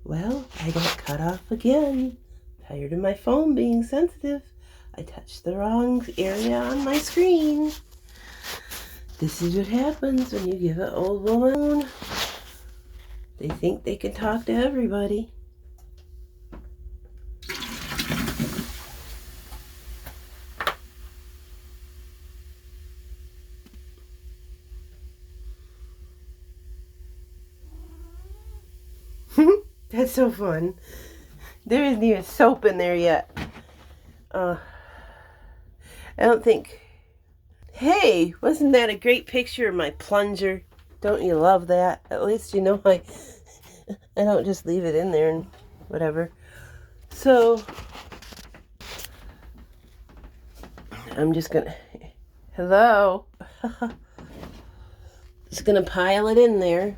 Well, I got cut off again. Tired of my phone being sensitive. I touched the wrong area on my screen. This is what happens when you give an old woman a phone. They think they can talk to everybody. That's so fun. There isn't even soap in there yet. I don't think... Hey, wasn't that a great picture of my plunger? Don't you love that? At least you know I don't just leave it in there and whatever. So, I'm just gonna... Hello? Just gonna pile it in there.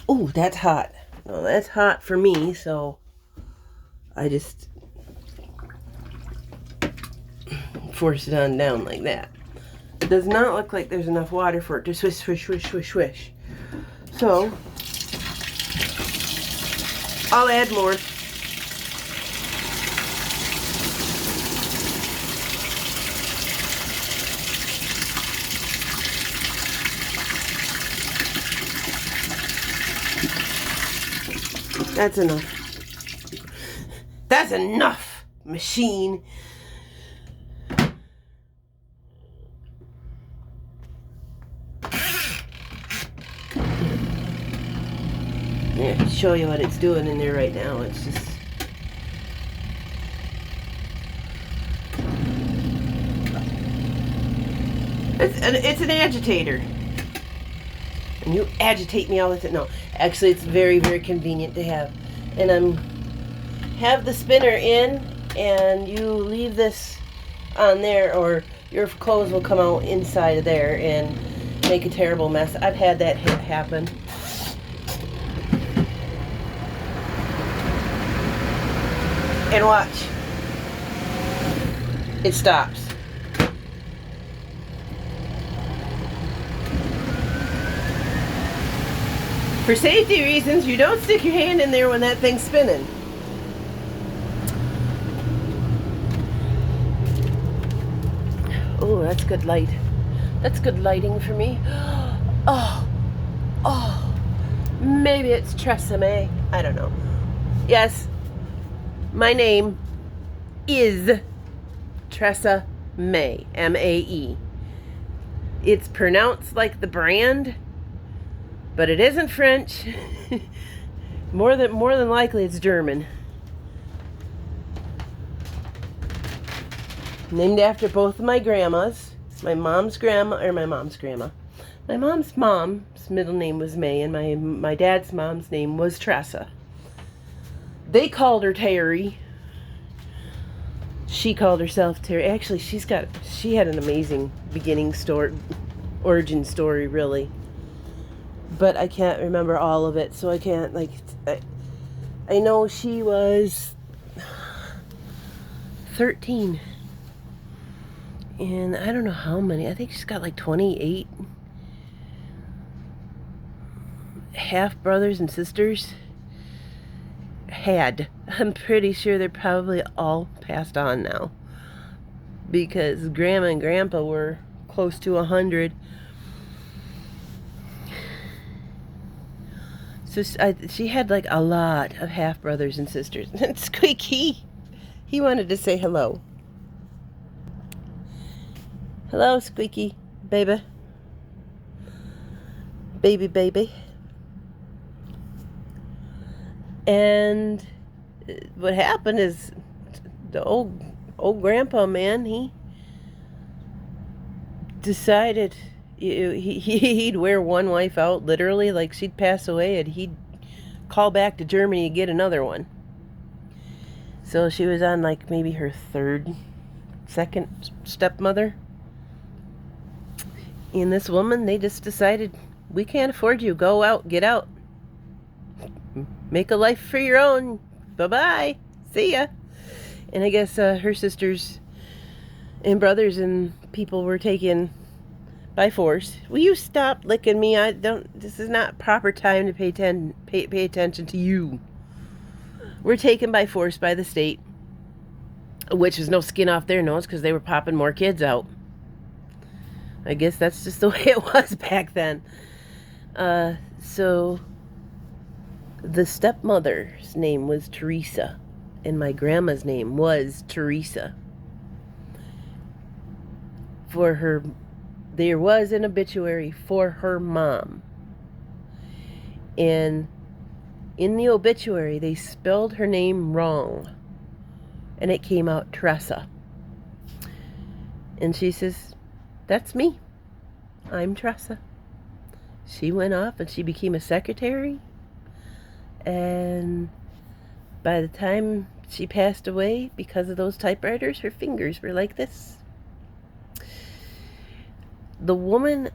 Oh, that's hot. No, that's hot for me, so I just force it on down like that. It does not look like there's enough water for it to swish, swish, swish, swish, swish. So, I'll add more. That's enough. That's enough, machine. Yeah, show you what it's doing in there right now. It's just... It's an agitator. And you agitate me all the time. No, actually it's very, very convenient to have. And have the spinner in, and you leave this on there, or your clothes will come out inside of there and make a terrible mess. I've had that happen. And watch. It stops. For safety reasons, you don't stick your hand in there when that thing's spinning. Oh, that's good light. That's good lighting for me. Oh, maybe it's Tressa May. I don't know. Yes, my name is Tressa May, M-A-E. It's pronounced like the brand, but it isn't French. more than likely it's German. Named after both of my grandmas. My mom's mom's middle name was May, and my dad's mom's name was Tressa. They called her Terry. She called herself Terry. Actually, she had an amazing origin story, really. But I can't remember all of it, so I can't, I know she was 13. And I don't know how many. I think she's got 28 half brothers and sisters. I'm pretty sure they're probably all passed on now, because Grandma and Grandpa were close to 100. So she had a lot of half brothers and sisters. And Squeaky, he wanted to say hello. Hello, Squeaky, baby. Baby. And what happened is the old grandpa man, he decided he'd wear one wife out, literally, she'd pass away, and he'd call back to Germany to get another one. So she was on maybe her second stepmother. And this woman, they just decided, we can't afford you, go out, get out. Make a life for your own. Bye-bye. See ya. And I guess her sisters and brothers and people were taking by force. Will you stop licking me? I don't. This is not proper time to pay attention to you. We're taken by force by the state, which is no skin off their nose because they were popping more kids out. I guess that's just the way it was back then. So the stepmother's name was Teresa, and my grandma's name was Teresa. For her, there was an obituary for her mom. And in the obituary, they spelled her name wrong. And it came out Tressa. And she says, that's me. I'm Tressa. She went off and she became a secretary. And by the time she passed away, because of those typewriters, her fingers were like this. The woman,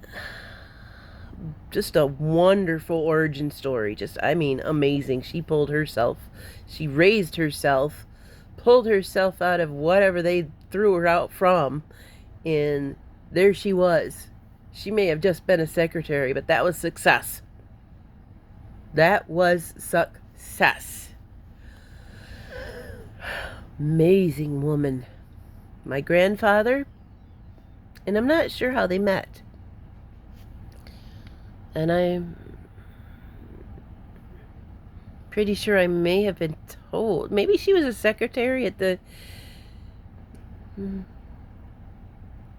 just a wonderful origin story. Just, I mean, amazing. She raised herself, pulled herself out of whatever they threw her out from, and there she was. She may have just been a secretary, but that was success. That was success. Amazing woman. My grandfather, and I'm not sure how they met. And I'm pretty sure I may have been told. Maybe she was a secretary at the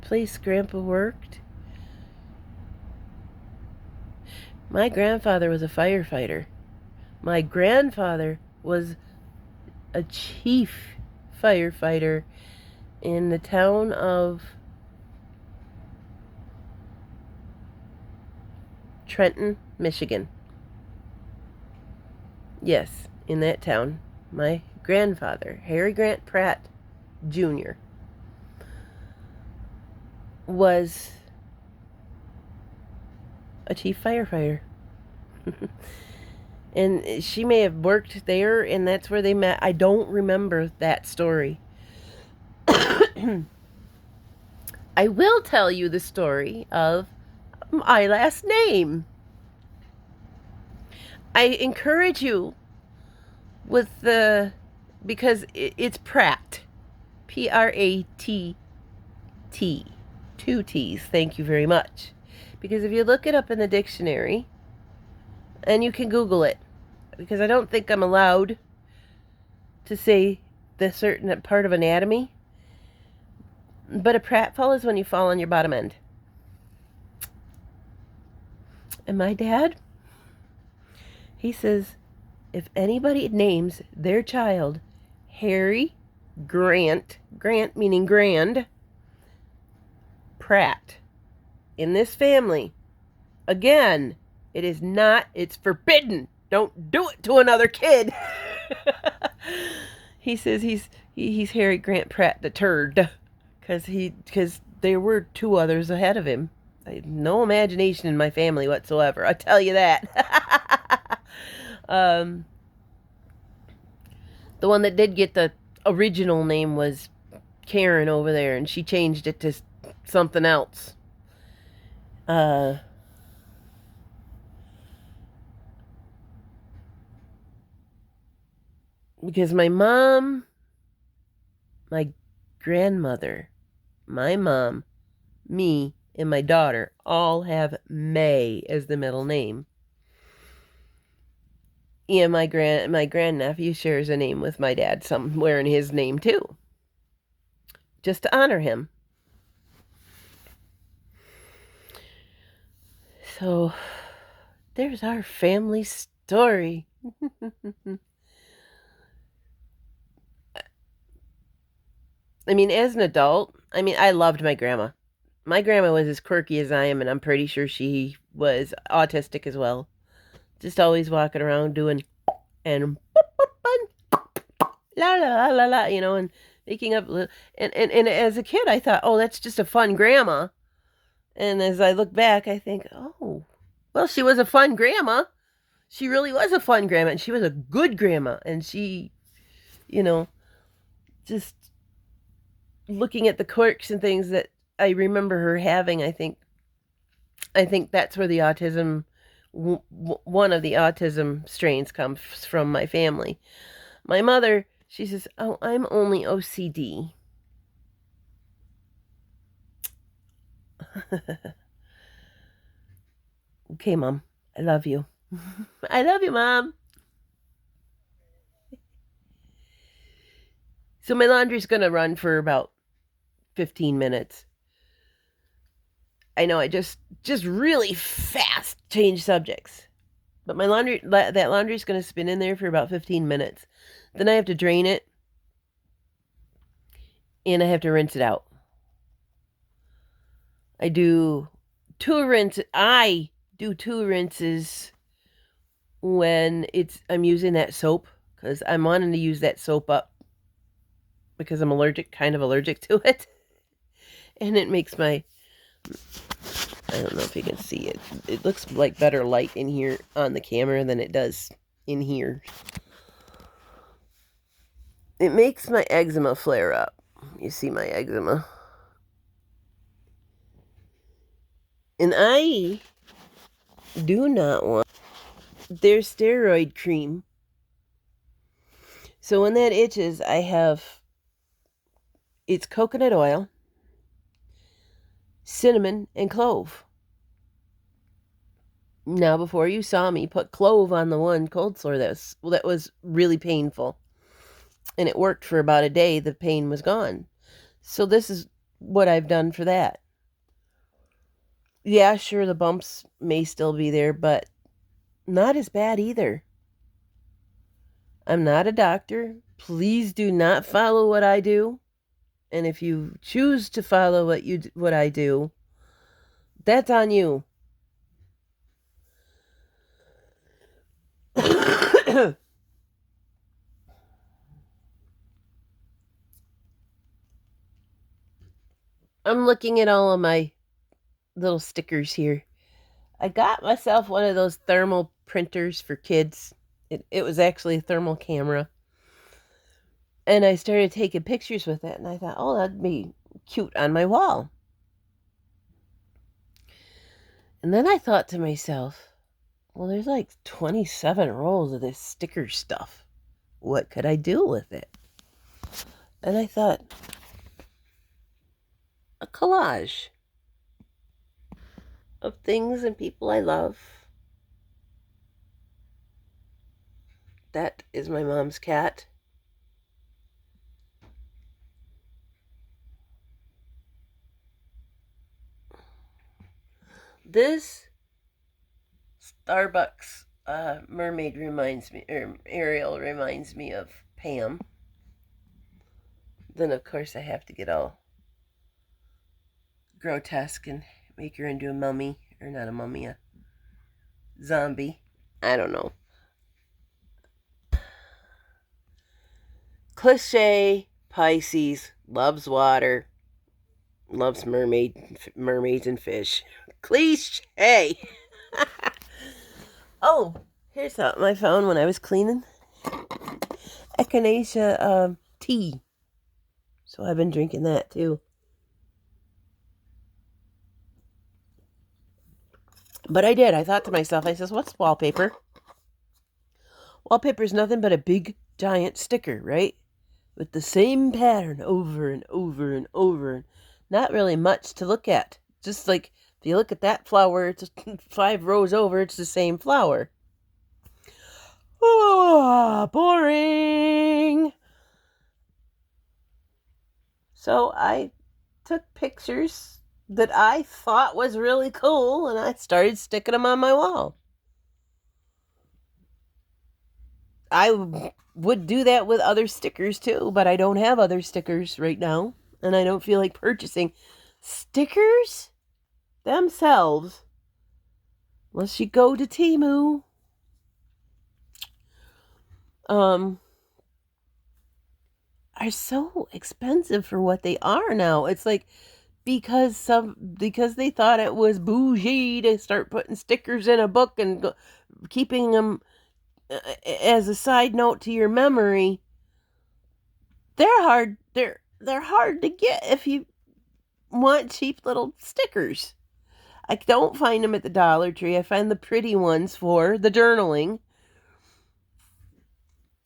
place Grandpa worked. My grandfather was a firefighter. My grandfather was a chief firefighter in the town of Trenton, Michigan. Yes, in that town. My grandfather, Harry Grant Pratt Jr., was a chief firefighter. And she may have worked there, and that's where they met. I don't remember that story. I will tell you the story of my last name. I encourage you because it's Pratt. Pratt. 2 T's. Thank you very much. Because if you look it up in the dictionary, and you can Google it, because I don't think I'm allowed to say the certain part of anatomy, but a pratfall is when you fall on your bottom end. And my dad, he says, if anybody names their child Harry Grant meaning grand, Pratt, in this family, again, it's forbidden. Don't do it to another kid. He says he's Harry Grant Pratt the turd, because there were 2 others ahead of him. I have no imagination in my family whatsoever, I tell you that. The one that did get the original name was Karen over there, and she changed it to something else. Because my mom, my grandmother, my mom, me, and my daughter all have May as the middle name. And my grandnephew shares a name with my dad somewhere in his name too. Just to honor him. So, there's our family story. I mean, as an adult, I loved my grandma. My grandma was as quirky as I am, and I'm pretty sure she was autistic as well. Just always walking around doing and la la la la, and making up. And as a kid, I thought, oh, that's just a fun grandma. And as I look back, I think, oh, well, she was a fun grandma. She really was a fun grandma, and she was a good grandma. And she, just looking at the quirks and things that I remember her having, I think, I think that's where the autism, one of the autism strains comes from my family. My mother, she says, "Oh, I'm only OCD." Okay, Mom. I love you. I love you, Mom. So my laundry's going to run for about 15 minutes. I know I just really fast change subjects. But my that laundry's going to spin in there for about 15 minutes. Then I have to drain it and I have to rinse it out. I do two rinses. I do two rinses when I'm using that soap, because I'm wanting to use that soap up because I'm kind of allergic to it. And it makes my, I don't know if you can see it. It looks like better light in here on the camera than it does in here. It makes my eczema flare up. You see my eczema. And I do not want their steroid cream. So when that itches, it's coconut oil, cinnamon, and clove. Now, before you saw me put clove on the one cold sore that was really painful, and it worked for about a day, the pain was gone. So this is what I've done for that. Yeah, sure, the bumps may still be there, but not as bad either. I'm not a doctor. Please do not follow what I do. And if you choose to follow what I do, that's on you. I'm looking at all of my little stickers here. I got myself one of those thermal printers for kids. It was actually a thermal camera. And I started taking pictures with it, and I thought, oh, that'd be cute on my wall. And then I thought to myself, well, there's like 27 rolls of this sticker stuff. What could I do with it? And I thought, a collage of things and people I love. That is my mom's cat. This Starbucks mermaid Ariel reminds me of Pam. Then, of course, I have to get all grotesque and make her into a mummy. Or not a mummy, a zombie. I don't know. Cliche Pisces loves water, loves mermaids and fish. Cliche. Oh, here's my phone when I was cleaning. Echinacea tea. So I've been drinking that too. But I did. I thought to myself, I says, what's wallpaper? Wallpaper is nothing but a big, giant sticker, right? With the same pattern over and over and over. Not really much to look at. Just like if you look at that flower, it's 5 rows over, it's the same flower. Oh, boring. So I took pictures that I thought was really cool, and I started sticking them on my wall. I would do that with other stickers too, but I don't have other stickers right now, and I don't feel like purchasing stickers themselves unless you go to Temu. Are so expensive for what they are now. It's like because they thought it was bougie to start putting stickers in a book and keeping them as a side note to your memory. They're hard to get if you want cheap little stickers. I don't find them at the Dollar Tree. I find the pretty ones for the journaling.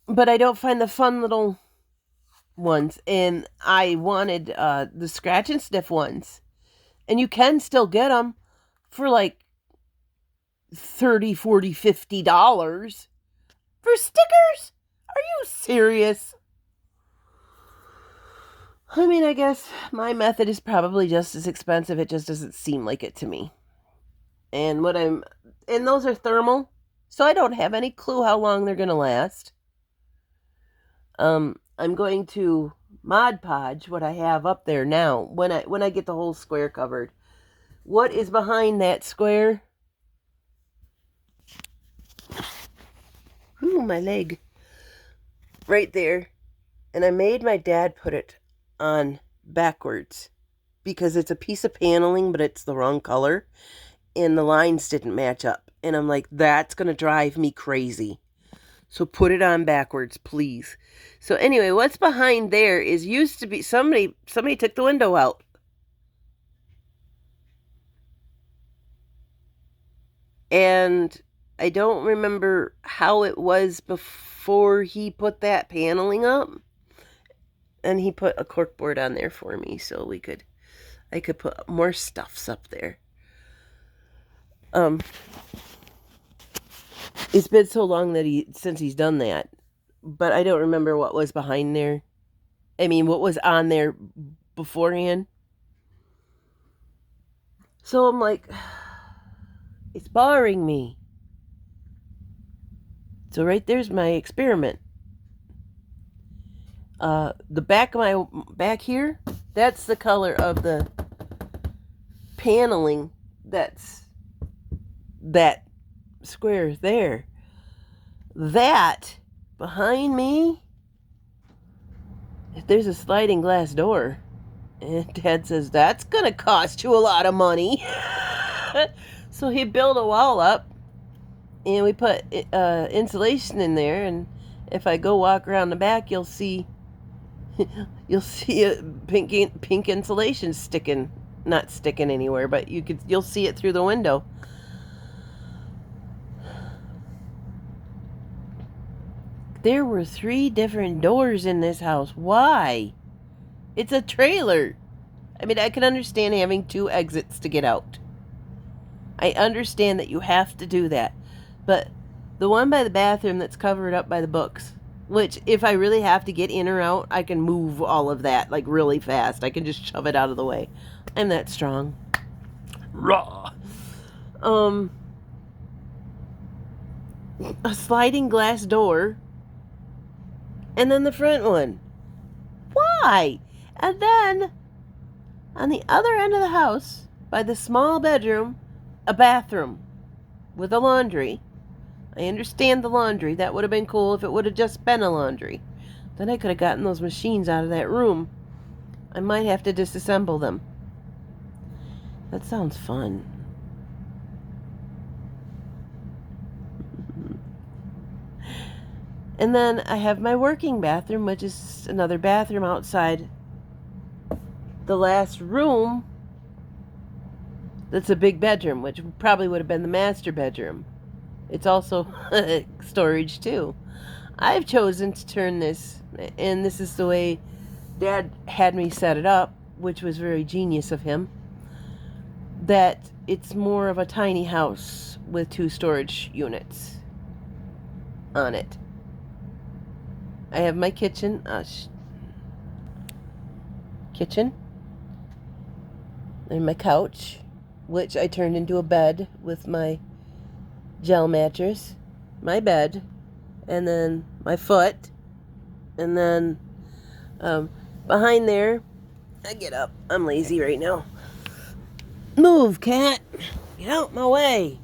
But I don't find the fun little ones. And I wanted the scratch and sniff ones. And you can still get them for like $30, $40, $50 for stickers. Are you serious? I mean, I guess my method is probably just as expensive. It just doesn't seem like it to me. And those are thermal, so I don't have any clue how long they're going to last. I'm going to Mod Podge what I have up there now when I get the whole square covered. What is behind that square? Ooh, my leg. Right there. And I made my dad put it on backwards because it's a piece of paneling, but it's the wrong color. And the lines didn't match up. And I'm like, that's going to drive me crazy. So put it on backwards, please. So anyway, what's behind there is used to be, somebody took the window out. And I don't remember how it was before he put that paneling up. And he put a corkboard on there for me so I could put more stuffs up there. It's been so long since he's done that, but I don't remember what was behind there. I mean, what was on there beforehand. So I'm like, it's bothering me. So right there's my experiment. The back of my back here, that's the color of the paneling that's that square there. That behind me, there's a sliding glass door. And Dad says, that's gonna cost you a lot of money. So he built a wall up and we put insulation in there, and if I go walk around the back, you'll see a pink insulation not sticking anywhere, but you'll see it through the window. There were 3 different doors in this house. Why? It's a trailer. I mean, I can understand having 2 exits to get out. I understand that you have to do that. But the one by the bathroom that's covered up by the books, which if I really have to get in or out, I can move all of that like really fast. I can just shove it out of the way. I'm that strong. Raw. A sliding glass door. And then the front one. Why? And then on the other end of the house, by the small bedroom, a bathroom with a laundry. I understand the laundry. That would have been cool if it would have just been a laundry. Then I could have gotten those machines out of that room. I might have to disassemble them. That sounds fun. And then I have my working bathroom, which is another bathroom outside the last room. That's a big bedroom, which probably would have been the master bedroom. It's also storage too. I've chosen to turn this, and this is the way Dad had me set it up, which was very genius of him, that it's more of a tiny house with 2 storage units on it. I have my kitchen, and my couch, which I turned into a bed with my gel mattress, my bed, and then my foot, and then behind there, I get up. I'm lazy right now. Move, cat. Get out my way.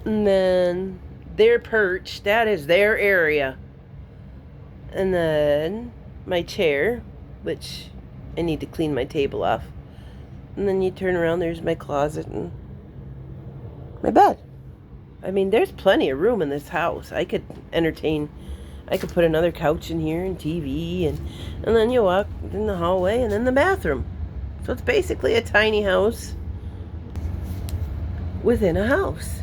And then their perch, that is their area. And then my chair, which I need to clean my table off. And then you turn around, there's my closet and my bed. I mean, there's plenty of room in this house. I could entertain. I could put another couch in here and TV, and then you walk in the hallway and then the bathroom. So it's basically a tiny house within a house.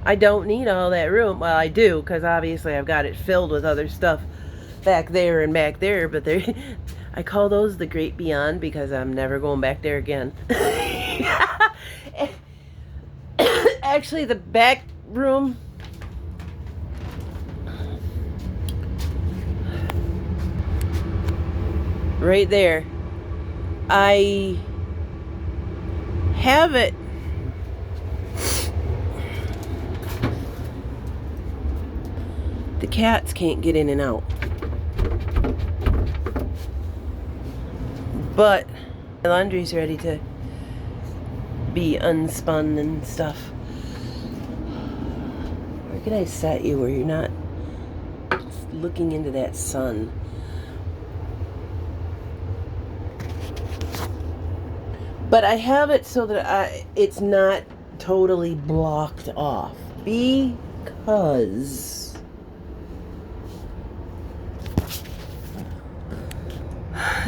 I don't need all that room. Well, I do, because obviously I've got it filled with other stuff back there and back there, but I call those the great beyond because I'm never going back there again. Actually, the back room, right there, I have it the cats can't get in and out, but my laundry's ready to be unspun and stuff. Where can I set you where you're not just looking into that sun? But I have it so that it's not totally blocked off, because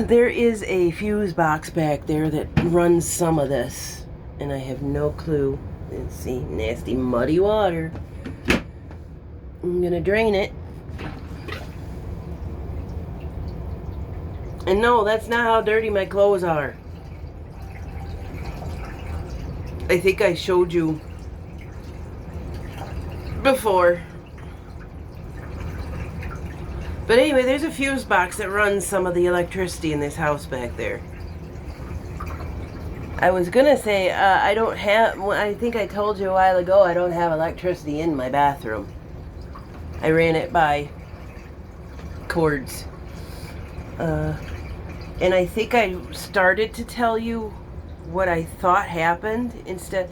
there is a fuse box back there that runs some of this, and I have no clue. Let's see, nasty muddy water. I'm gonna drain it. And no, that's not how dirty my clothes are. I think I showed you before. But anyway, there's a fuse box that runs some of the electricity in this house back there. I was gonna say, I don't have, I think I told you a while ago, I don't have electricity in my bathroom. I ran it by cords. And I think I started to tell you what I thought happened. Instead,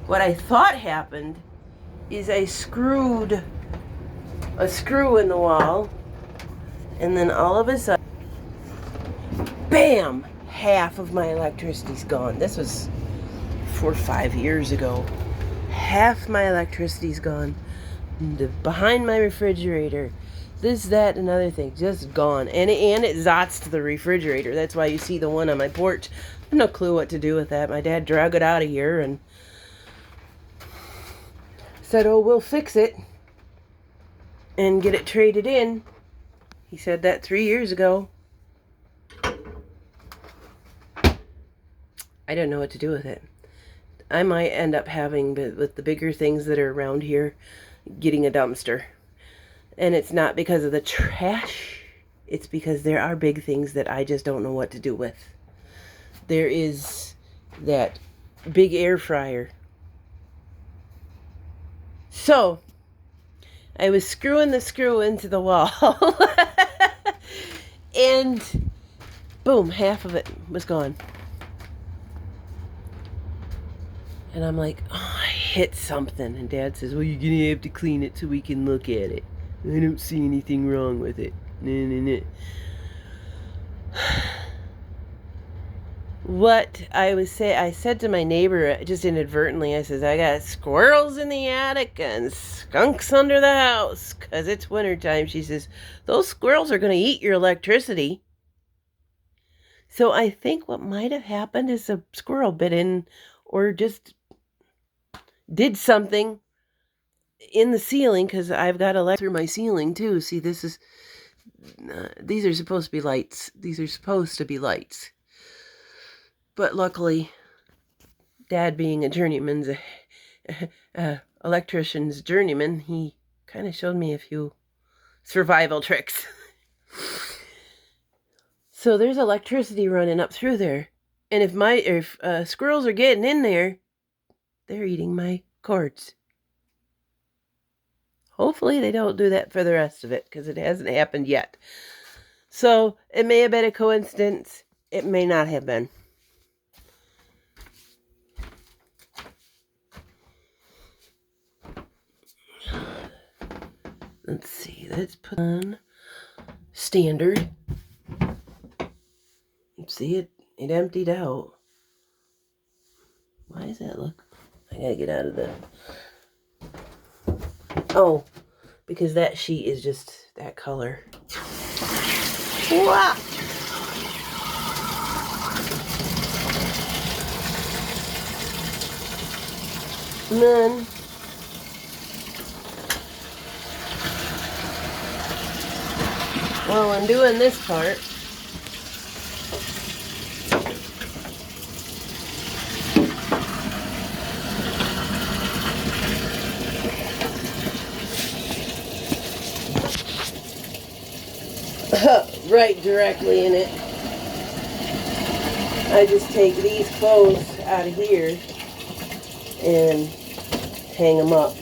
what I thought happened is I screwed a screw in the wall, and then all of a sudden, bam, half of my electricity's gone. This was 4 or 5 years ago. Half my electricity's gone. Behind my refrigerator, this, that, and other thing, just gone. And it zots to the refrigerator. That's why you see the one on my porch. I have no clue what to do with that. My dad dragged it out of here and said, oh, we'll fix it and get it traded in. He said that 3 years ago. I don't know what to do with it. I might end up having, with the bigger things that are around here, getting a dumpster. And it's not because of the trash. It's because there are big things that I just don't know what to do with. There is that big air fryer. So, I was screwing the screw into the wall. And boom, half of it was gone. And I'm like, oh, I hit something. And Dad says, well, you're going to have to clean it so we can look at it. I don't see anything wrong with it. Nah. What I said to my neighbor, just inadvertently, I says, I got squirrels in the attic and skunks under the house because it's wintertime. She says, those squirrels are going to eat your electricity. So I think what might have happened is a squirrel bit in or just did something in the ceiling, because I've got a light through my ceiling too. See, this is, these are supposed to be lights. These are supposed to be lights. But luckily, Dad being a journeyman's, electrician's journeyman, he kind of showed me a few survival tricks. So there's electricity running up through there. And if squirrels are getting in there, they're eating my cords. Hopefully they don't do that for the rest of it, because it hasn't happened yet. So it may have been a coincidence. It may not have been. Let's see. Let's put on standard. See, it emptied out. Why does that look? I gotta get out of the... Oh, because that sheet is just that color. Wow. And then while I'm doing this part, right directly in it, I just take these clothes out of here and hang them up.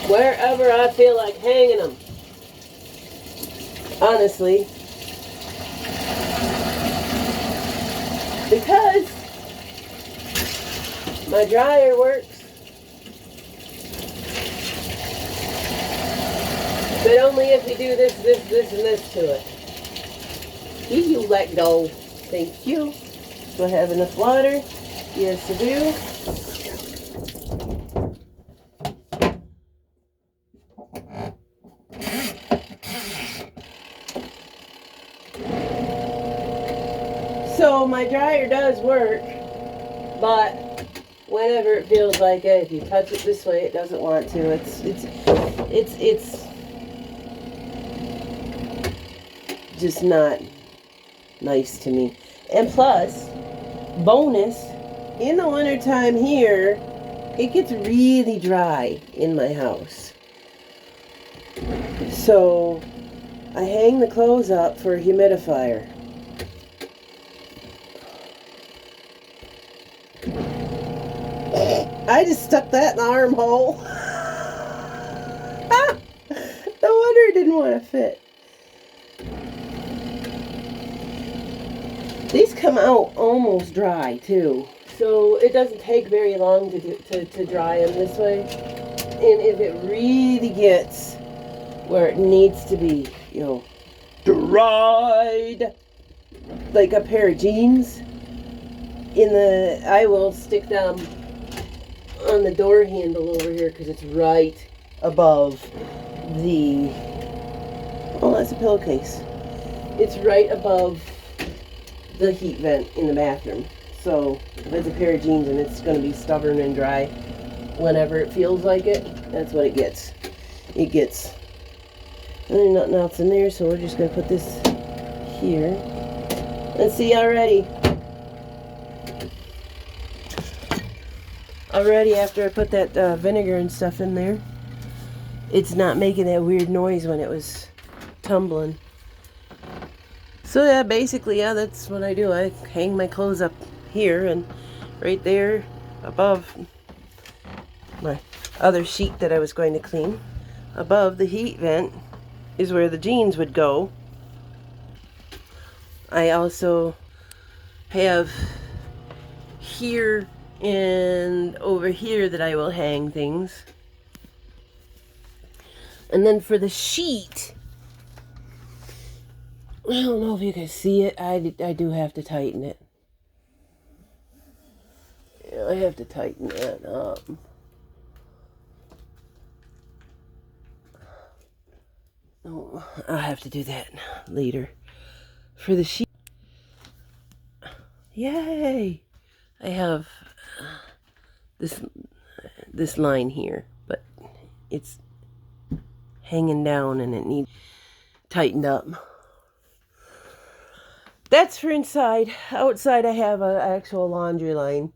Wherever I feel like hanging them. Honestly. Because my dryer works. But only if you do this, and this to it. Do you let go? Thank you. Do I have enough water? Yes, I do. So my dryer does work, but whenever it feels like it, if you touch it this way, it doesn't want to. It's just not nice to me. And plus, bonus, in the wintertime here, it gets really dry in my house. So I hang the clothes up for a humidifier. I just stuck that in the armhole. No wonder it didn't want to fit. These come out almost dry too, so it doesn't take very long to dry them this way. And if it really gets where it needs to be, dried, like a pair of jeans, I will stick them on the door handle over here because it's right above the, that's a pillowcase. It's right above the heat vent in the bathroom. So if it's a pair of jeans and it's going to be stubborn and dry whenever it feels like it, that's what it gets. And there's nothing else in there, so we're just going to put this here. And see already after I put that vinegar and stuff in there, it's not making that weird noise when it was tumbling. So yeah, basically, that's what I do. I hang my clothes up here, and right there above my other sheet that I was going to clean, above the heat vent, is where the jeans would go. I also have here and over here that I will hang things. And then for the sheet, I don't know if you can see it. I do have to tighten it. Yeah, I have to tighten that up. Oh, I'll have to do that later. For the sheet, yay! I have this line here, but it's hanging down and it needs tightened up. That's for inside. Outside I have an actual laundry line,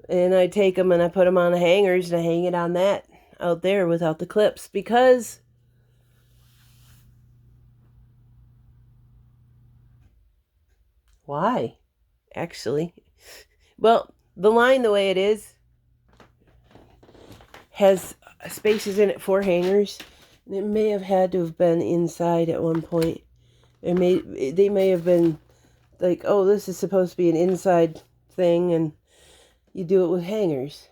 and I take them and I put them on the hangers and I hang it on that out there without the clips, because why? Actually, well, the line the way it is has spaces in it for hangers, and it may have had to have been inside at one point. They may have been like, oh, this is supposed to be an inside thing, and you do it with hangers.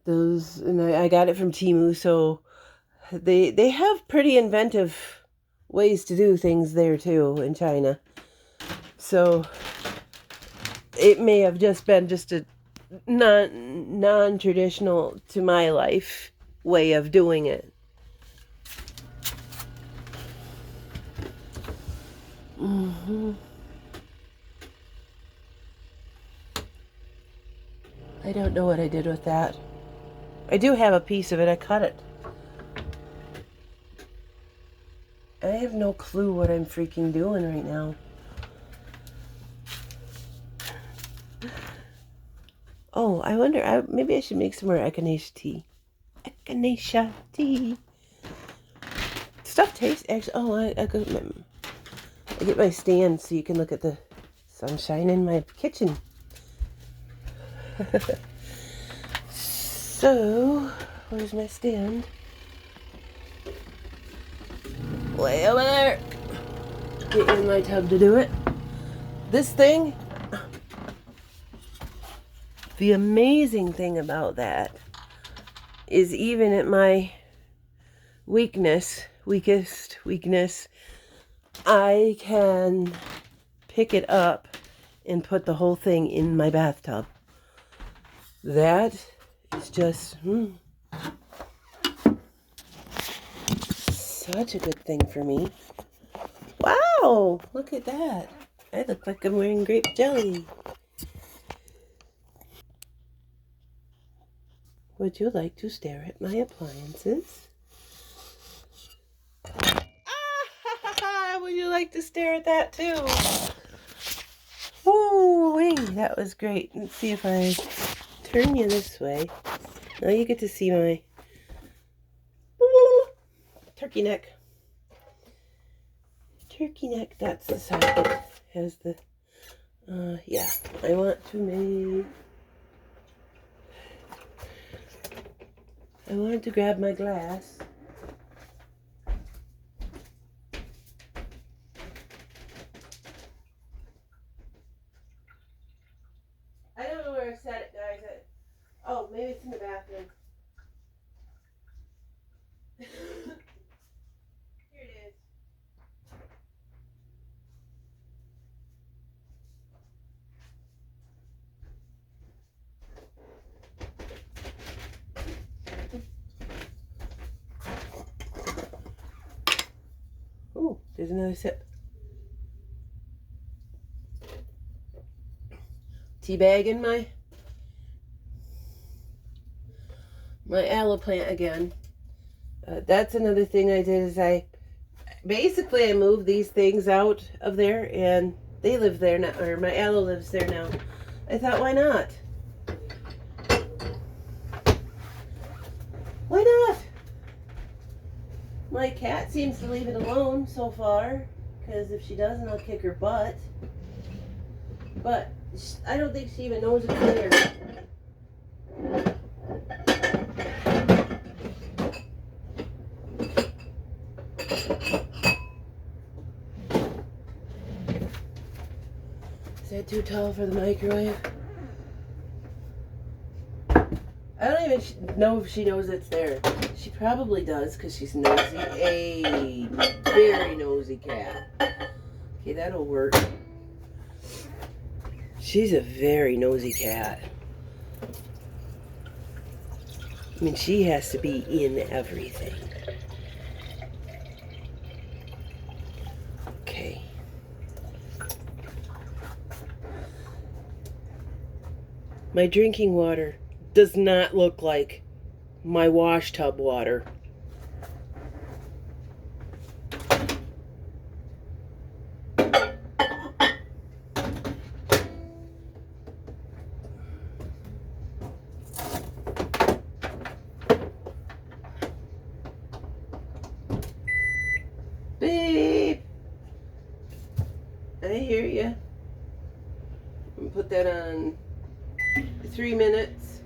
And I got it from Temu, so they have pretty inventive ways to do things there too in China. So it may have just been just a non-traditional to my life way of doing it. I don't know what I did with that. I do have a piece of it. I cut it. I have no clue what I'm freaking doing right now. Oh, I wonder, maybe I should make some more echinacea tea. Echinacea tea. Stuff tastes, actually, I get my stand so you can look at the sunshine in my kitchen. So, where's my stand? Way over there. Get in my tub to do it. This thing, the amazing thing about that is even at my weakest weakness, I can pick it up and put the whole thing in my bathtub. That is just such a good thing for me. Wow, look at that. I look like I'm wearing grape jelly. Would you like to stare at my appliances? Would you like to stare at that too? Ooh, that was great. Let's see if I turn you this way. Now you get to see my turkey neck. Turkey neck, that's the side that has the, yeah, I want to grab my glass. I don't know where I set it, guys. Oh, maybe it's in the bathroom. Here it is. Oh, there's another sip. Tea bag in my aloe plant again. That's another thing I did is I moved these things out of there and they live there now, or my aloe lives there now. I thought, why not? Why not? My cat seems to leave it alone so far, because if she doesn't, I'll kick her butt. But I don't think she even knows it's there. Is that too tall for the microwave? I don't even know if she knows it's there. She probably does because she's nosy. A very nosy cat. Okay, that'll work. She's a very nosy cat. I mean, she has to be in everything. Okay. My drinking water does not look like my wash tub water. Beep. I hear you. Put that on 3 minutes.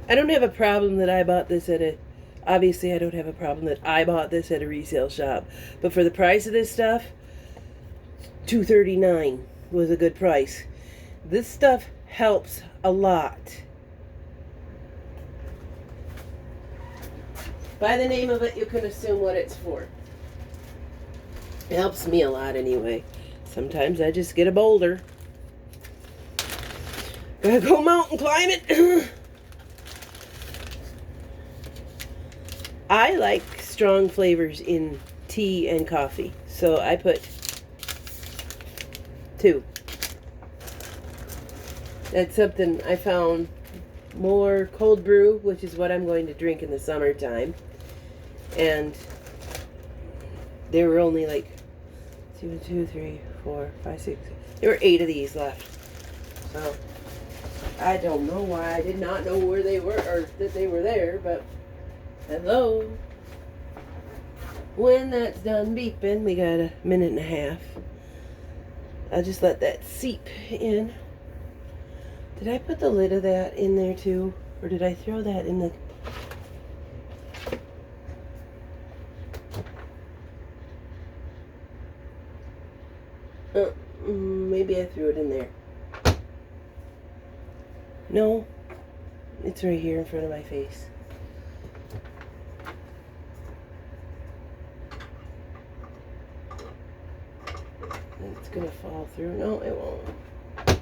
I don't have a problem that I bought this at a... Obviously, I don't have a problem that I bought this at a resale shop. But for the price of this stuff, $2.39 was a good price. This stuff helps a lot. By the name of it, you can assume what it's for. It helps me a lot anyway. Sometimes I just get a boulder. Gotta go mountain climbing. I like strong flavors in tea and coffee, so I put 2. That's something I found. More cold brew, which is what I'm going to drink in the summertime. And there were only like 2, 2, 3, 4, 5, 6. There were 8 of these left. So I don't know why I did not know where they were or that they were there, but hello. When that's done beeping, we got a minute and a half. I'll just let that seep in. Did I put the lid of that in there too? Or did I throw that in the... maybe I threw it in there. No, it's right here in front of my face. It's gonna fall through. No, it won't.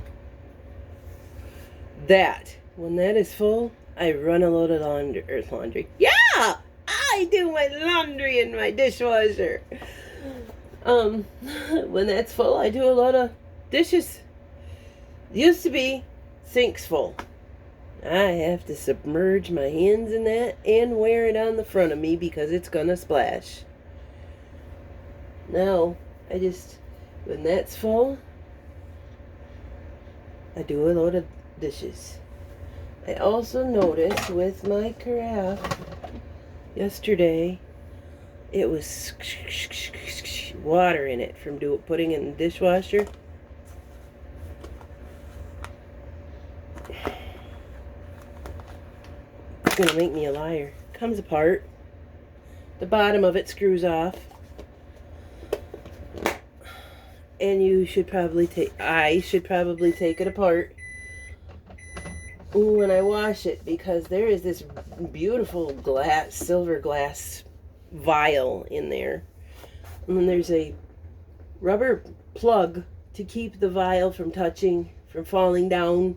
That, when that is full, I run a load of laundry. Yeah! I do my laundry in my dishwasher. When that's full, I do a lot of dishes. Used to be sinks full. I have to submerge my hands in that and wear it on the front of me because it's gonna splash. Now, I just, when that's full, I do a load of dishes. I also noticed with my carafe yesterday, it was water in it from putting it in the dishwasher. It's gonna make me a liar. Comes apart. The bottom of it screws off. And you should probably I should probably take it apart when I wash it, because there is this beautiful glass, silver glass vial in there. And then there's a rubber plug to keep the vial from falling down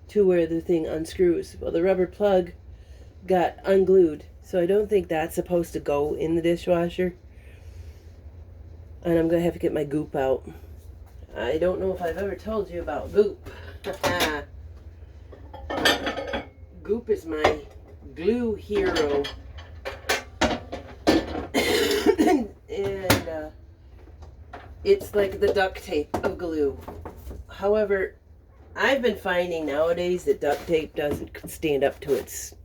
to where the thing unscrews. Well, the rubber plug got unglued, so I don't think that's supposed to go in the dishwasher. And I'm gonna have to get my goop out. I don't know if I've ever told you about goop. Goop is my glue hero. And it's like the duct tape of glue. However, I've been finding nowadays that duct tape doesn't stand up to its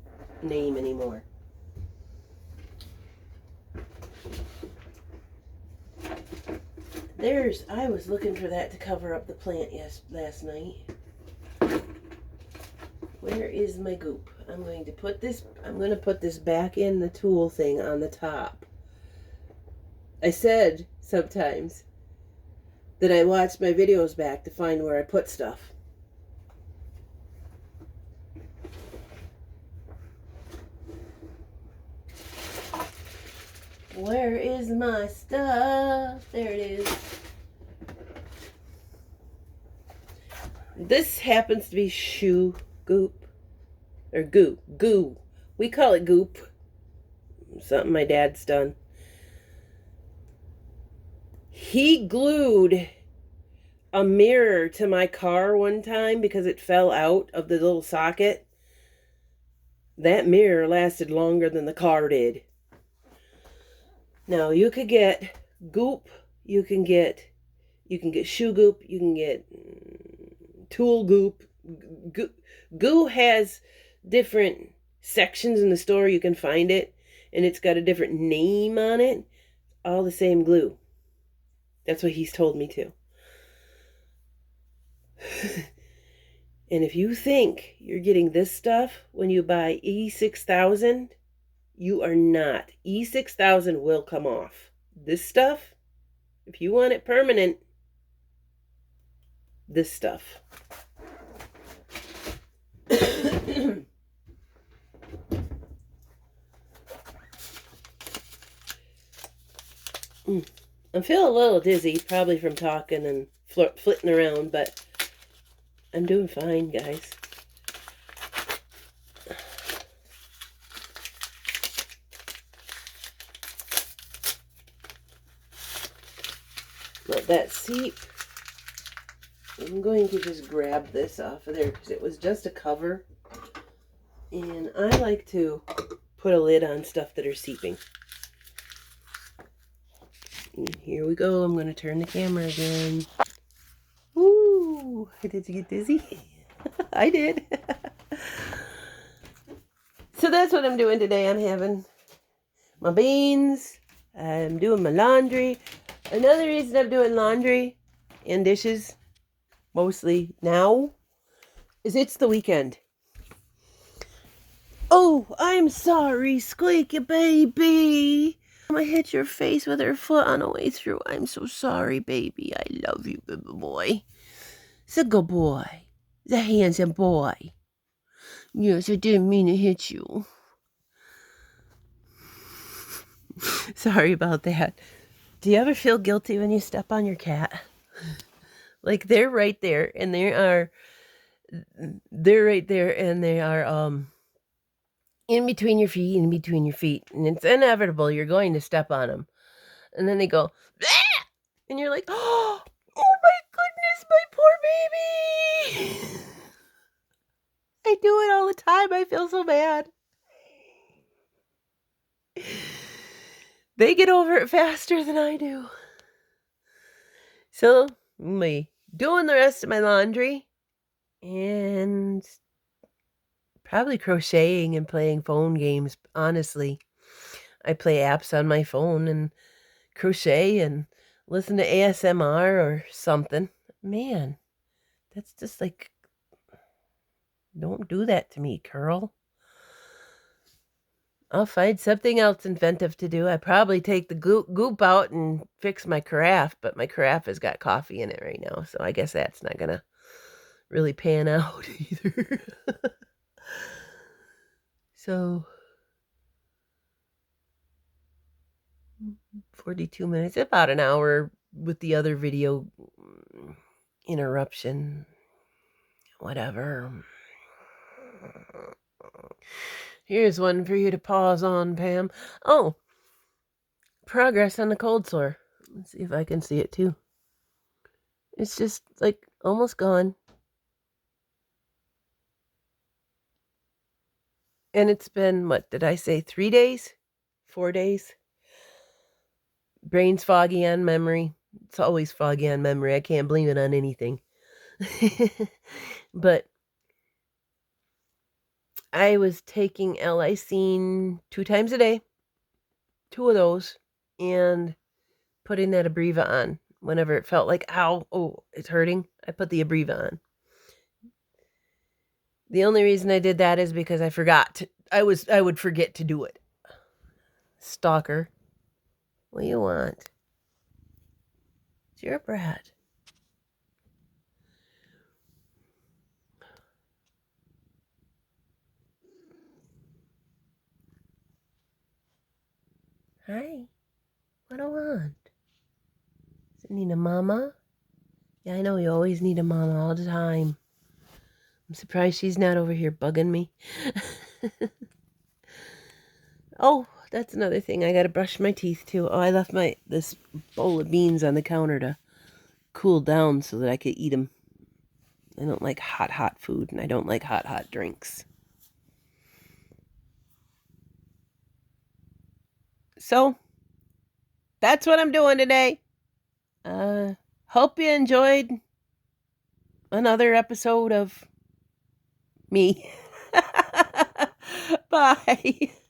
name anymore. I was looking for that to cover up the plant last night. Where is my goop? I'm going to put this back in the tool thing on the top. I said sometimes that I watched my videos back to find where I put stuff. Where is my stuff? There it is. This happens to be shoe goop. Or goo. Goo. We call it goop. Something my dad's done. He glued a mirror to my car one time because it fell out of the little socket. That mirror lasted longer than the car did. Now, you could get goop, you can get shoe goop, you can get tool goop. Goo has different sections in the store. You can find it, and it's got a different name on it. All the same glue. That's what he's told me to. And if you think you're getting this stuff when you buy E6000, you are not. E6000 will come off. This stuff, if you want it permanent, this stuff. I'm feeling a little dizzy, probably from talking and flitting around, but I'm doing fine, guys. Let that seep. I'm going to just grab this off of there because it was just a cover. And I like to put a lid on stuff that are seeping. And here we go. I'm going to turn the camera again. Ooh, did you get dizzy? I did. So that's what I'm doing today. I'm having my beans. I'm doing my laundry. Another reason I'm doing laundry and dishes, mostly now, is it's the weekend. Oh, I'm sorry, Squeaky baby. I hit your face with her foot on the way through. I'm so sorry, baby. I love you, baby boy. It's a good boy. It's a handsome boy. Yes, I didn't mean to hit you. Sorry about that. Do you ever feel guilty when you step on your cat? Like they're right there and they're right there and they are in between your feet, and it's inevitable you're going to step on them. And then they go, ah! And you're like, oh my goodness, my poor baby. I do it all the time. I feel so bad. They get over it faster than I do. So, me doing the rest of my laundry and probably crocheting and playing phone games. Honestly, I play apps on my phone and crochet and listen to ASMR or something. Man, that's just like, don't do that to me, Curl. I'll find something else inventive to do. I probably take the goop out and fix my carafe, but my carafe has got coffee in it right now, so I guess that's not gonna really pan out either. So 42 minutes, about an hour with the other video interruption, whatever. Here's one for you to pause on, Pam. Oh, progress on the cold sore. Let's see if I can see it too. It's just like almost gone. And it's been, what did I say, 3 days? 4 days? Brain's foggy on memory. It's always foggy on memory. I can't blame it on anything. But I was taking L-lysine 2 times a day, 2 of those, and putting that Abreva on. Whenever it felt like, ow, oh, it's hurting, I put the Abreva on. The only reason I did that is because I forgot. I would forget to do it. Stalker. What do you want? It's your brat. Hi. What do I want? Does it need a mama? Yeah, I know you always need a mama all the time. I'm surprised she's not over here bugging me. Oh, that's another thing. I gotta brush my teeth too. Oh, I left this bowl of beans on the counter to cool down so that I could eat them. I don't like hot food, and I don't like hot drinks. So, that's what I'm doing today. Hope you enjoyed another episode of me. Bye.